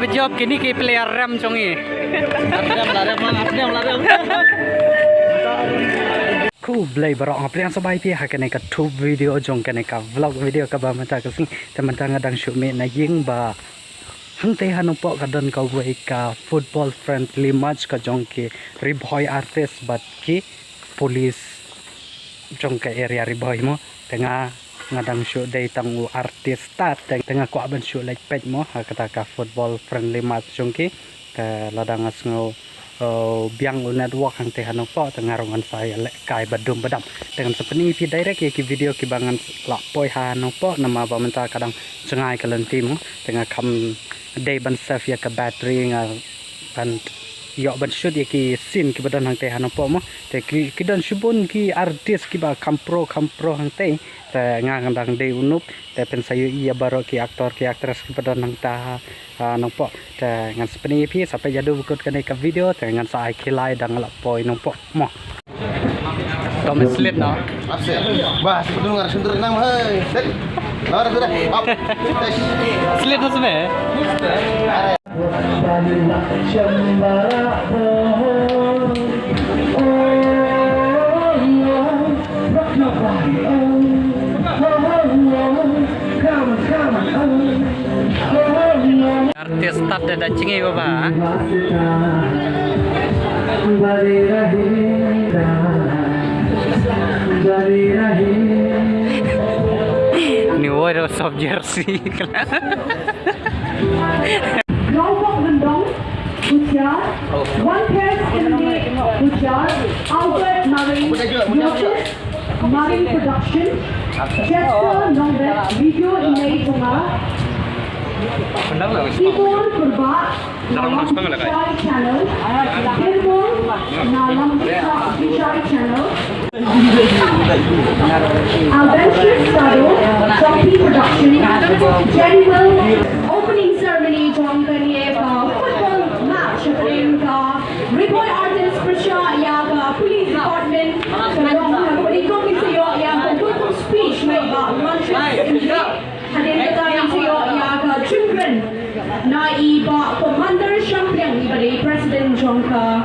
berjawab kini ke player ram congi. Ku blay barang apa yang sebaik dia kena ke tu video jong kena ke vlog video ke bah macam kesini teman-teman ngadang shoot me na ying ba hang teh hanu pok kadan kau gue ka football friendly match ka jong ke Bhoi artist bat ki police jong ke area Bhoi mo tengah ngadang shoot day tangu artis start tengah ko aban shoot like page mo kata ka football friendly match jong ke ladang asngau biang network hang teh hanu po tengah rongan saya lek kai badum badam dengan sepenuh vi direct ya ki video ki bangan la poi hanu po nama ba menta kadang cengai kalen tim tengah kam day ban save ya ke battery ban yo ban shoot ya ki scene ki badan hang teh hanu po mo te ki dan shubun ki artist ki ba kampro hang teh te ngang day unup te pen sayu iya baro ki aktor ki aktris ki badan hang ta nongpoh dengan sepenuh pi sampai jadu bukut kena ke video dengan saya kilai dan ngelak poi nongpoh mo Tom slit no bah sebelum ngar sundur nang hei set lar sudah up slit no semua artis start dah cengi bapa ni word of jersey nongpoh gendong ujar one pair in ujar Albert Marine Production Chester Nongpoh video image Keyboard Purba Vishai channel Keyboard Nalam Vishai channel Adventure Sado Zombie Production General Opening Ceremony John Kanye football match opening Bhoi artist Prisha Yaga Police Department Kalong Sayo Yaga good speech made by Hadir kami sayo Yaga children na iba Commander Champion ibari President Jongka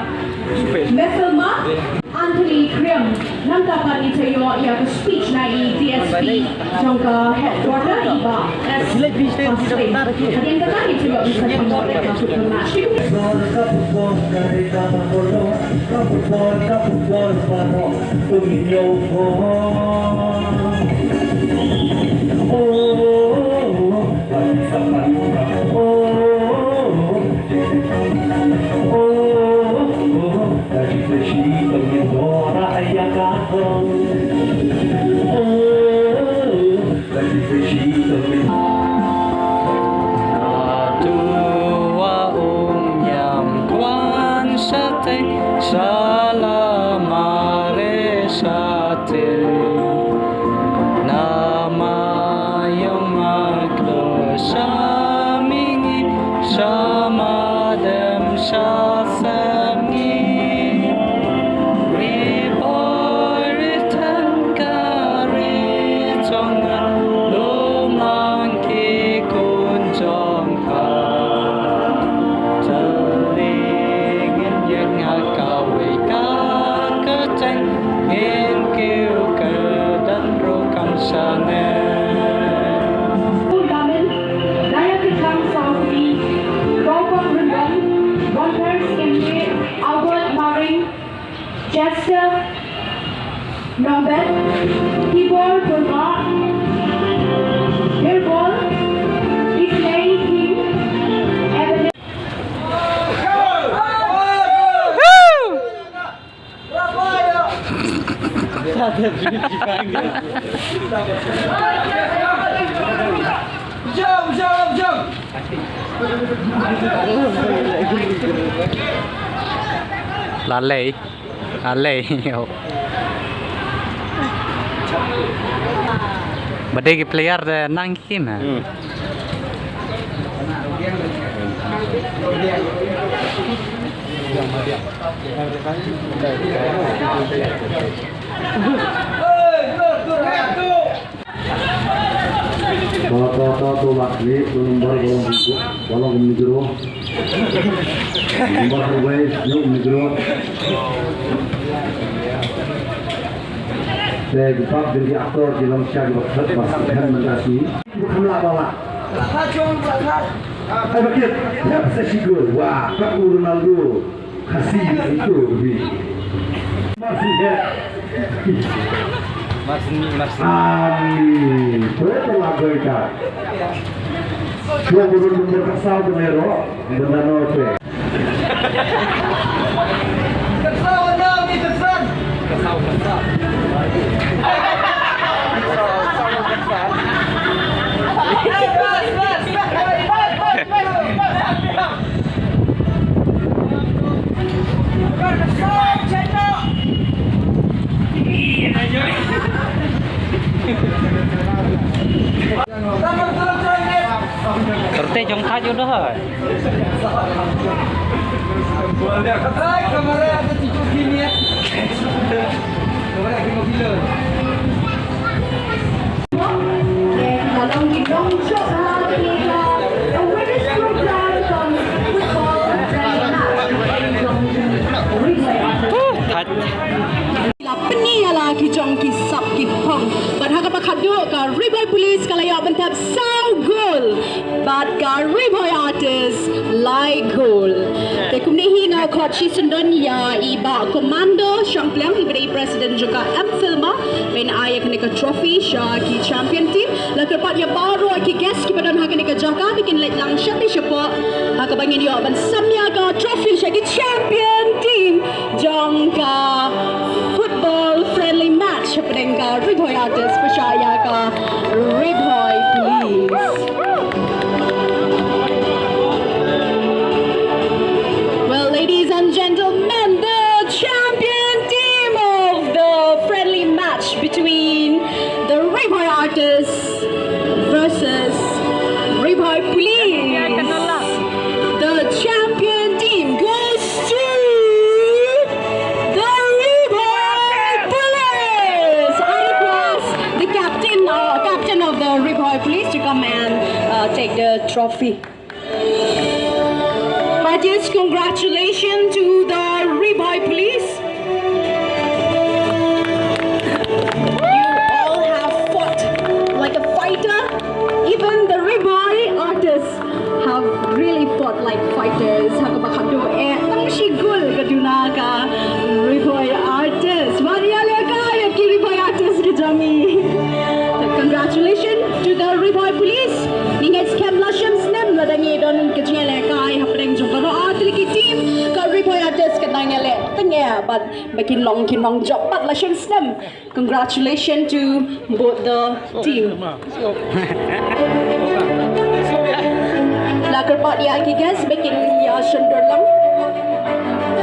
Messelma Anthony Krim namdakan sayo Yaga speech na DSP Jongka headquarter iba hadir kami sayo isa pangorek na football match Chester Nongpoh Keyboard Purba Airball Display Team Evidence jom lalai badai player nang kina Kata tolak ni nomor golong mikro. Nomor Bhoi yuk mikro. Saya dapat jadi aktor di dalam syarikat bahkan menjadi bukan apa-apa. Apa dia? Siapa sih gol? Wah, Pak Ronaldo kasih itu lebih. Masih ya. Amin. Betul lah kita. Dua nomor kesal tu mero, benar note. Kesal dong, ni kesal. Kesal. Terus jong tajuk dah. Boleh kata kemarin ada cucu gini ya. Kemarin aku gila. Kalau kita shot lagi a British program from football Lapni ala ki jong ki sap ki pong but ha ka khadu ka Bhoi police ka laya bantap sao goal but ka Bhoi artist lai goal te kumne hi nga khot chi sundon ya iba commando champion ibri president juga am filma when ayak ne ka trophy sha ki champion team la ka pat ya baro ki guest ki badan ha ka jaka bikin let lang shati shapo ha ka bangin yo ban samya ka trophy sha ki champion team jong ka football friendly match happening ka Bhoi artist percaya ka Bhoi please. Well, ladies and gentlemen, the champion team of the friendly match between the Bhoi artists versus Bhoi police. The champion team goes to the Bhoi police. I request the captain of the Bhoi police to come and take the trophy. Heartiest congratulations to the Bhoi police. You all have fought like a fighter. Even the Bhoi artists have really fought like fighters. Hakabakado tamshi gul kaduna ka Bhoi artists. Mariale ka ki Bhoi artists ke jami. Congratulations to the Bhoi police. Ninget scam lasham snem ladangi don kejele kai hapeng jongkaro atli ki team ka Bhoi artists ka nangele tengya but makin long job but lasham snem. Congratulations to both the team. Lakar pat ya ki guys makin ya sundar lang.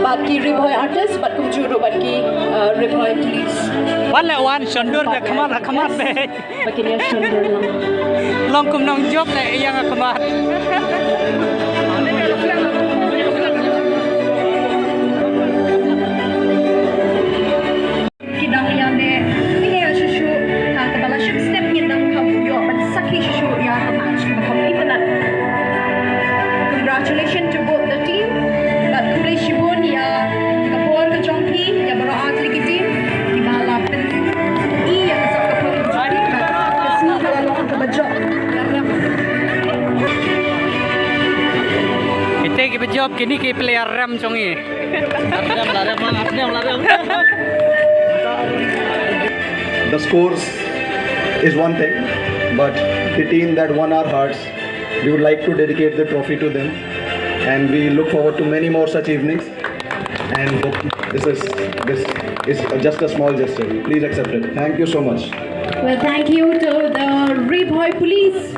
But ki Bhoi artists but kumjuro but ki Bhoi police. One sundur ke kamat be. Makin ya sundar lang. Long kum nong job le yang kamat. Kidang ya ne ini ya susu kebala ship step ni dang kau yo but sakhi susu ya match kau ibanan. Congratulations to both the team. But kumle shibun ya kapor ke jongki ya baro atli ki team di balapin I ya kasap kapor jari kesni kalau ke bajok. Kita ki job kini ki player ram chongi. The scores is one thing, but the team that won our hearts, we would like to dedicate the trophy to them, and we look forward to many more such evenings. And this is just a small gesture. Please accept it. Thank you so much. Well, thank you to the Bhoi police.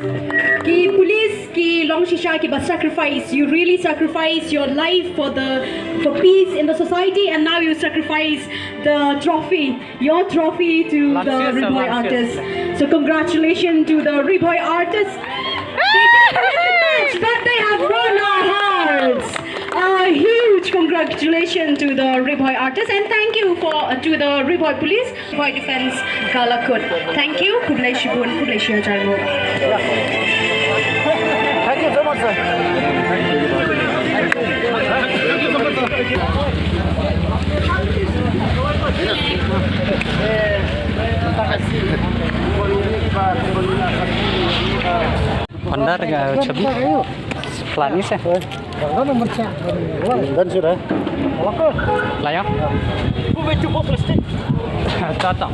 Ki police ki long shisha ki ba sacrifice. You really sacrifice your life for peace in the society, and now you sacrifice the trophy, your trophy to the Bhoi artists. So congratulations to the Bhoi artists. They didn't win the match, but they have won our hearts. A huge congratulations. congratulations to the Bhoi artists and thank you to the Bhoi police, Bhoi defense Galakut. Thank you. Kublai Shibun, Kublai Shiajarmo. Thank you so much, sir. Honda Chabi Planis ya? Dan sudah. Layak? Datang.